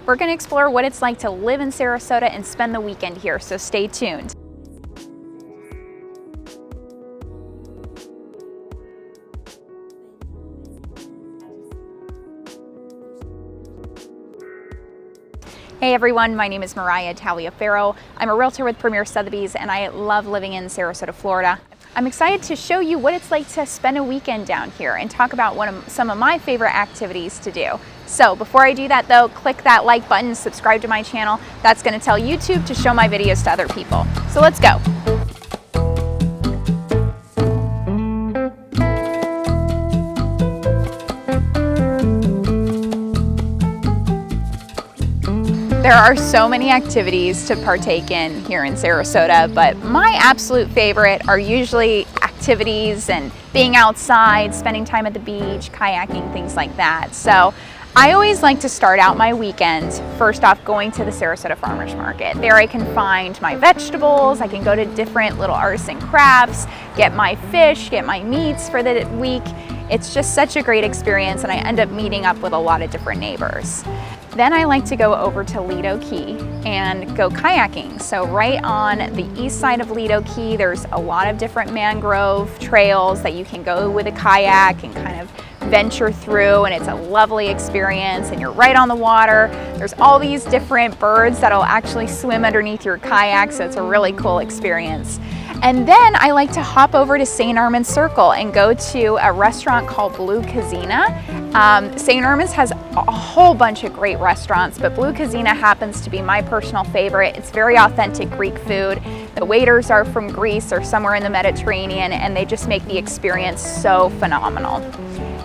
We're going to explore what it's like to live in Sarasota and spend the weekend here, so stay tuned. Hey everyone, my name is Moriah Taliaferro. I'm a realtor with Premier Sotheby's and I love living in Sarasota, Florida. I'm excited to show you what it's like to spend a weekend down here and talk about some of my favorite activities to do. So before I do that though, click that like button, subscribe to my channel. That's going to tell YouTube to show my videos to other people. So let's go. There are so many activities to partake in here in Sarasota, but my absolute favorite are usually activities and being outside, spending time at the beach, kayaking, things like that. So I always like to start out my weekend first off going to the Sarasota Farmers Market. There I can find my vegetables, I can go to different little arts and crafts, get my fish, get my meats for the week. It's just such a great experience and I end up meeting up with a lot of different neighbors. Then I like to go over to Lido Key and go kayaking. So right on the east side of Lido Key, there's a lot of different mangrove trails that you can go with a kayak and kind of venture through, and it's a lovely experience and you're right on the water. There's all these different birds that'll actually swim underneath your kayak, so it's a really cool experience. And then I like to hop over to St. Armands Circle and go to a restaurant called Blue Cuisine. St. Armands has a whole bunch of great restaurants, but Blue Cuisine happens to be my personal favorite. It's very authentic Greek food. The waiters are from Greece or somewhere in the Mediterranean, and they just make the experience so phenomenal.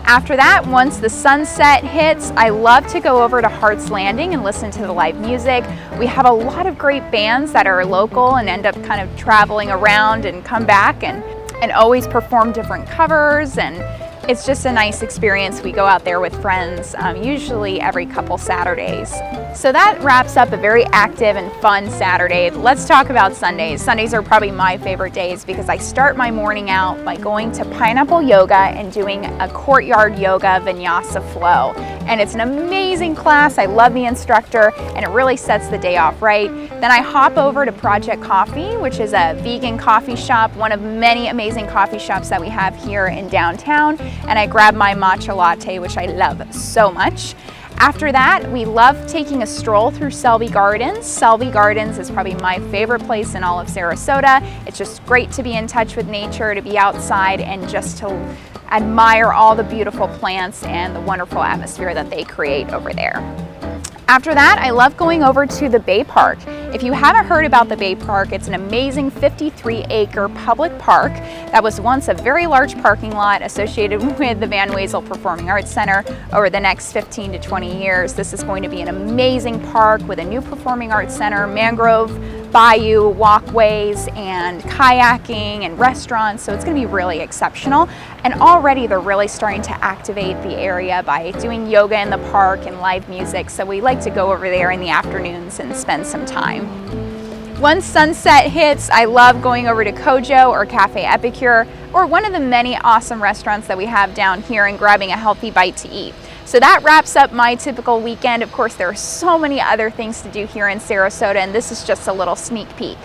After that, once the sunset hits, I love to go over to Hart's Landing and listen to the live music. We have a lot of great bands that are local and end up kind of traveling around and come back and always perform different covers, and it's just a nice experience. We go out there with friends, usually every couple Saturdays. So that wraps up a very active and fun Saturday. Let's talk about Sundays. Sundays are probably my favorite days because I start my morning out by going to Pineapple Yoga and doing a courtyard yoga vinyasa flow. And it's an amazing class. I love the instructor and it really sets the day off right. Then I hop over to Project Coffee, which is a vegan coffee shop, one of many amazing coffee shops that we have here in downtown. And I grab my matcha latte, which I love so much. After that, we love taking a stroll through Selby Gardens. Selby Gardens is probably my favorite place in all of Sarasota. It's just great to be in touch with nature, to be outside, and just to admire all the beautiful plants and the wonderful atmosphere that they create over there. After that, I love going over to the Bay Park. If you haven't heard about the Bay Park, it's an amazing 53-acre public park that was once a very large parking lot associated with the Van Wezel Performing Arts Center. Over the next 15 to 20 years, this is going to be an amazing park with a new performing arts center, mangrove bayou walkways, and kayaking and restaurants, so it's going to be really exceptional. And already they're really starting to activate the area by doing yoga in the park and live music, so we like to go over there in the afternoons and spend some time. Once sunset hits, I love going over to Kojo or Cafe Epicure or one of the many awesome restaurants that we have down here and grabbing a healthy bite to eat. So that wraps up my typical weekend. Of course, there are so many other things to do here in Sarasota, and this is just a little sneak peek.